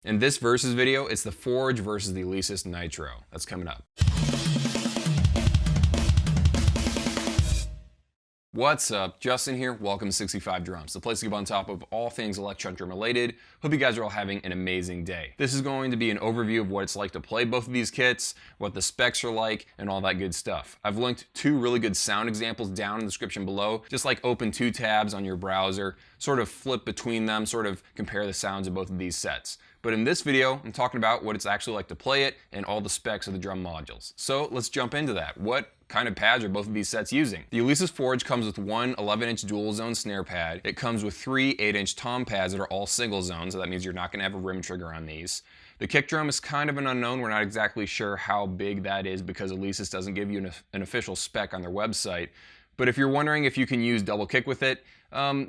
In this versus video, it's the Forge versus the Alesis Nitro. That's coming up. What's up? Justin here. Welcome to 65 Drums, the place to keep on top of all things electronic drum related. Hope you guys are all having an amazing day. This is going to be an overview of what it's like to play both of these kits, what the specs are like, and all that good stuff. I've linked two really good sound examples down in the description below. Just like open two tabs on your browser, sort of flip between them, sort of compare the sounds of both of these sets. But in this video, I'm talking about what it's actually like to play it and all the specs of the drum modules. So let's jump into that. What kind of pads are both of these sets using? The Alesis Forge comes with one 11-inch dual zone snare pad. It comes with three 8-inch tom pads that are all single zone, so that means you're not going to have a rim trigger on these. The kick drum is kind of an unknown. We're not exactly sure how big that is because Alesis doesn't give you an official spec on their website. But if you're wondering if you can use double kick with it,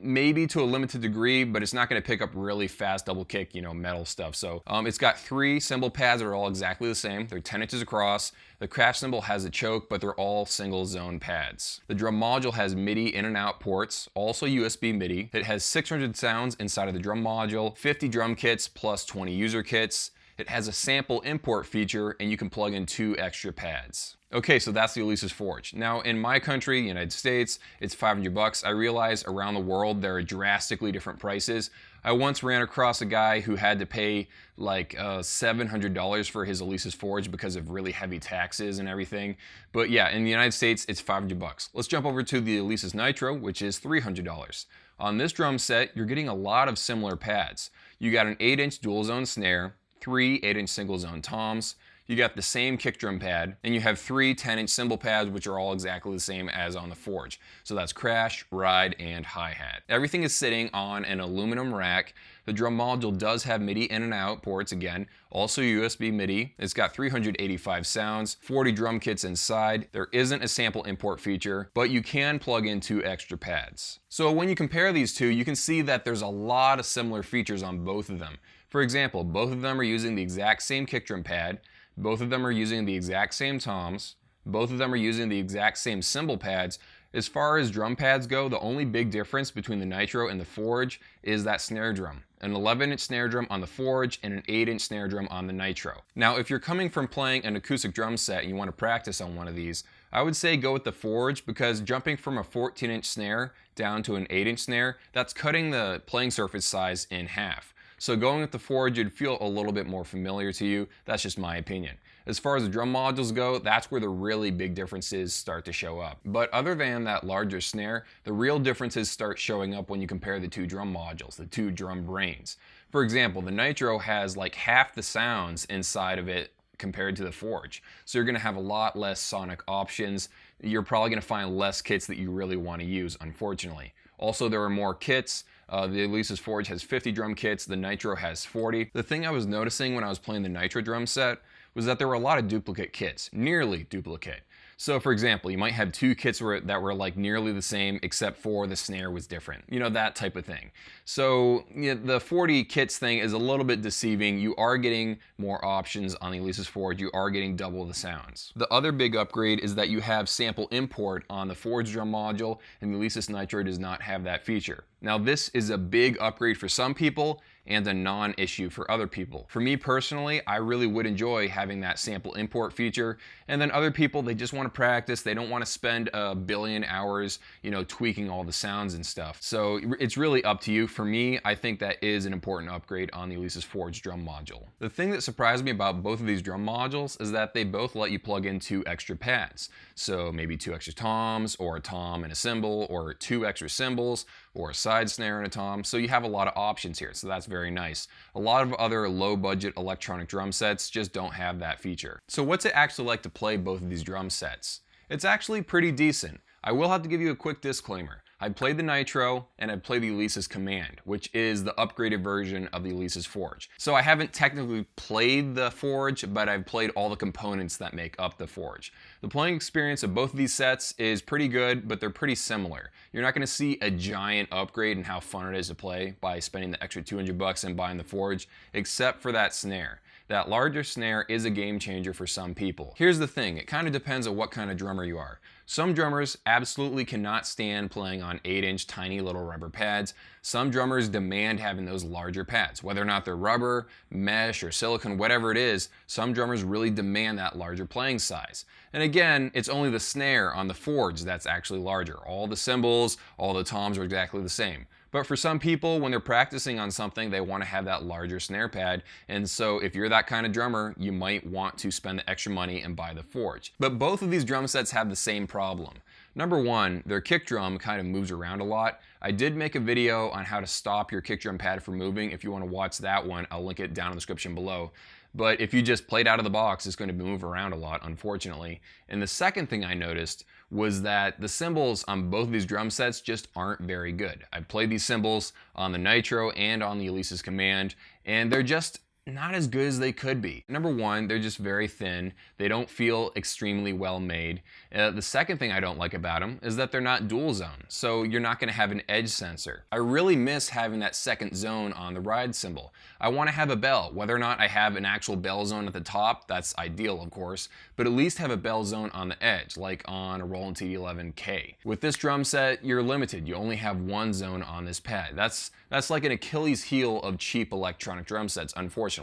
maybe to a limited degree, but it's not going to pick up really fast double kick, metal stuff. So it's got three cymbal pads that are all exactly the same. They're 10 inches across. The crash cymbal has a choke, but they're all single zone pads. The drum module has MIDI in and out ports, also USB MIDI. It has 600 sounds inside of the drum module, 50 drum kits plus 20 user kits. It has a sample import feature, and you can plug in 2 extra pads. Okay, so that's the Alesis Forge. Now, in my country, United States, it's $500. I realize around the world there are drastically different prices. I once ran across a guy who had to pay like $700 for his Alesis Forge because of really heavy taxes and everything. But yeah, in the United States, it's $500. Let's jump over to the Alesis Nitro, which is $300. On this drum set, you're getting a lot of similar pads. You got an 8-inch dual zone snare, 3 8-inch single zone toms, you got the same kick drum pad, and you have 3 10-inch cymbal pads, which are all exactly the same as on the Forge. So that's crash, ride, and hi-hat. Everything is sitting on an aluminum rack. The drum module does have MIDI in and out ports again, also USB MIDI. It's got 385 sounds, 40 drum kits inside. There isn't a sample import feature, but you can plug in 2 extra pads. So when you compare these two, you can see that there's a lot of similar features on both of them. For example, both of them are using the exact same kick drum pad, both of them are using the exact same toms, both of them are using the exact same cymbal pads. As far as drum pads go, the only big difference between the Nitro and the Forge is that snare drum. An 11-inch snare drum on the Forge and an 8-inch snare drum on the Nitro. Now, if you're coming from playing an acoustic drum set and you want to practice on one of these, I would say go with the Forge because jumping from a 14-inch snare down to an 8-inch snare, that's cutting the playing surface size in half. So going with the Forge, you'd feel a little bit more familiar to you. That's just my opinion. As far as the drum modules go, that's where the really big differences start to show up. But other than that larger snare, the real differences start showing up when you compare the two drum modules, the two drum brains. For example, the Nitro has like half the sounds inside of it compared to the Forge. So you're going to have a lot less sonic options. You're probably going to find less kits that you really want to use, unfortunately. Also, there are more kits. The Alesis Forge has 50 drum kits, the Nitro has 40. The thing I was noticing when I was playing the Nitro drum set was that there were a lot of duplicate kits, nearly duplicate. So for example, you might have 2 kits that were like nearly the same except for the snare was different. That type of thing. So the 40 kits thing is a little bit deceiving. You are getting more options on the Alesis Forge. You are getting double the sounds. The other big upgrade is that you have sample import on the Forge drum module, and the Alesis Nitro does not have that feature. Now this is a big upgrade for some people and a non-issue for other people. For me personally, I really would enjoy having that sample import feature, and then other people, they just want to practice. They don't want to spend a billion hours, tweaking all the sounds and stuff. So it's really up to you. For me, I think that is an important upgrade on the Alesis Forge drum module. The thing that surprised me about both of these drum modules is that they both let you plug in 2 extra pads. So maybe 2 extra toms, or a tom and a cymbal, or 2 extra cymbals, or a side snare and a tom. So you have a lot of options here. So that's very nice. A lot of other low budget electronic drum sets just don't have that feature. So what's it actually like to play both of these drum sets? It's actually pretty decent. I will have to give you a quick disclaimer. I played the Nitro and I played the Alesis Command, which is the upgraded version of the Alesis Forge. So I haven't technically played the Forge, but I've played all the components that make up the Forge. The playing experience of both of these sets is pretty good, but they're pretty similar. You're not going to see a giant upgrade in how fun it is to play by spending the extra $200 and buying the Forge, except for that snare. That larger snare is a game changer for some people. Here's the thing, it kind of depends on what kind of drummer you are. Some drummers absolutely cannot stand playing on 8-inch tiny little rubber pads. Some drummers demand having those larger pads. Whether or not they're rubber, mesh, or silicone, whatever it is, some drummers really demand that larger playing size. And again, it's only the snare on the Forge that's actually larger. All the cymbals, all the toms are exactly the same. But for some people, when they're practicing on something, they want to have that larger snare pad. And so if you're that kind of drummer, you might want to spend the extra money and buy the Forge. But both of these drum sets have the same problem. Number one, their kick drum kind of moves around a lot. I did make a video on how to stop your kick drum pad from moving. If you want to watch that one, I'll link it down in the description below. But if you just played out of the box, it's going to move around a lot, unfortunately. And the second thing I noticed was that the cymbals on both of these drum sets just aren't very good. I've played these cymbals on the Nitro and on the Alesis Command, and they're just not as good as they could be. Number one, they're just very thin. They don't feel extremely well made. The second thing I don't like about them is that they're not dual zone, so you're not going to have an edge sensor. I really miss having that second zone on the ride cymbal. I want to have a bell. Whether or not I have an actual bell zone at the top, that's ideal of course, but at least have a bell zone on the edge, like on a Roland TD11K. With this drum set, you're limited. You only have one zone on this pad. That's like an Achilles heel of cheap electronic drum sets, unfortunately.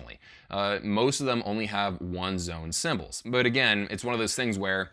Most of them only have one zone cymbals. But again, it's one of those things where,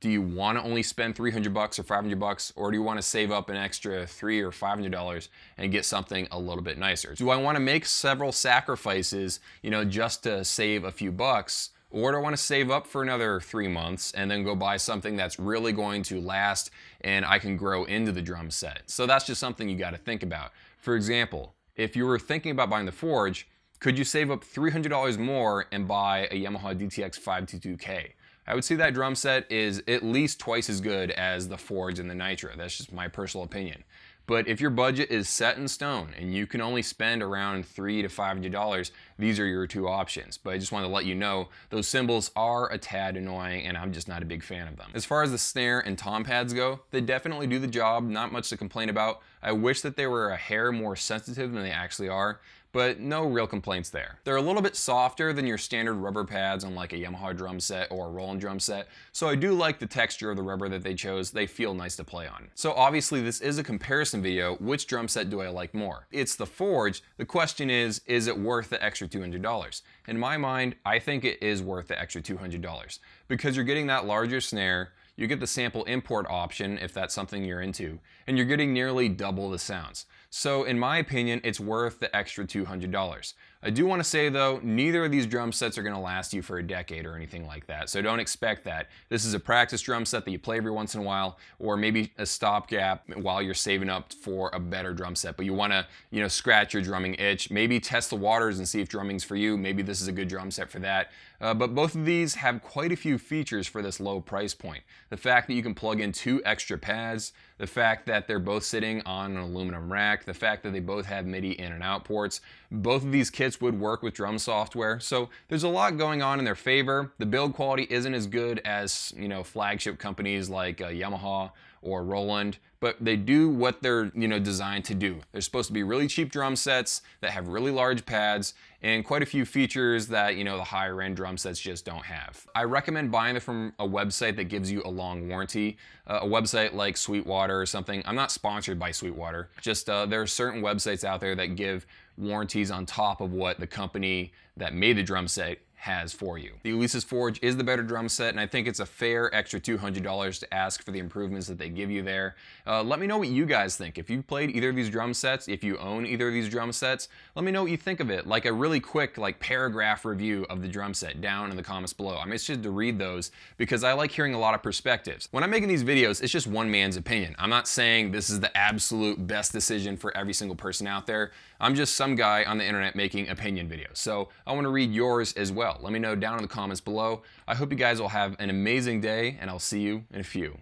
do you want to only spend $300 or $500, or do you want to save up an extra $300 or $500 and get something a little bit nicer? Do I want to make several sacrifices, just to save a few bucks? Or do I want to save up for another 3 months and then go buy something that's really going to last and I can grow into the drum set? So that's just something you got to think about. For example, if you were thinking about buying the Forge, could you save up $300 more and buy a Yamaha DTX 522K? I would say that drum set is at least twice as good as the Forge and the Nitro. That's just my personal opinion. But if your budget is set in stone and you can only spend around $300 to $500, these are your two options. But I just wanted to let you know those cymbals are a tad annoying and I'm just not a big fan of them. As far as the snare and tom pads go, they definitely do the job, not much to complain about. I wish that they were a hair more sensitive than they actually are, but no real complaints there. They're a little bit softer than your standard rubber pads on like a Yamaha drum set or a Roland drum set, so I do like the texture of the rubber that they chose. They feel nice to play on. So obviously this is a comparison video. Which drum set do I like more? It's the Forge. The question is it worth the extra $200? In my mind, I think it is worth the extra $200 because you're getting that larger snare, you get the sample import option if that's something you're into, and you're getting nearly double the sounds. So in my opinion, it's worth the extra $200. I do want to say though, neither of these drum sets are going to last you for a decade or anything like that, so don't expect that. This is a practice drum set that you play every once in a while, or maybe a stopgap while you're saving up for a better drum set, but you want to, scratch your drumming itch, maybe test the waters and see if drumming's for you. Maybe this is a good drum set for that. But both of these have quite a few features for this low price point. The fact that you can plug in 2 extra pads, the fact that they're both sitting on an aluminum rack, the fact that they both have MIDI in and out ports. Both of these kits would work with drum software, so there's a lot going on in their favor. The build quality isn't as good as, flagship companies like Yamaha or Roland, but they do what they're, designed to do. They're supposed to be really cheap drum sets that have really large pads and quite a few features that, the higher end drum sets just don't have. I recommend buying them from a website that gives you a long warranty, a website like Sweetwater or something. I'm not sponsored by Sweetwater, just there are certain websites out there that give warranties on top of what the company that made the drum set has for you. The Alesis Forge is the better drum set, and I think it's a fair extra $200 to ask for the improvements that they give you there. Let me know what you guys think. If you've played either of these drum sets, if you own either of these drum sets, let me know what you think of it. Like a really quick paragraph review of the drum set down in the comments below. I'm interested to read those because I like hearing a lot of perspectives. When I'm making these videos, it's just one man's opinion. I'm not saying this is the absolute best decision for every single person out there. I'm just some guy on the internet making opinion videos. So I want to read yours as well. Let me know down in the comments below. I hope you guys will have an amazing day, and I'll see you in a few.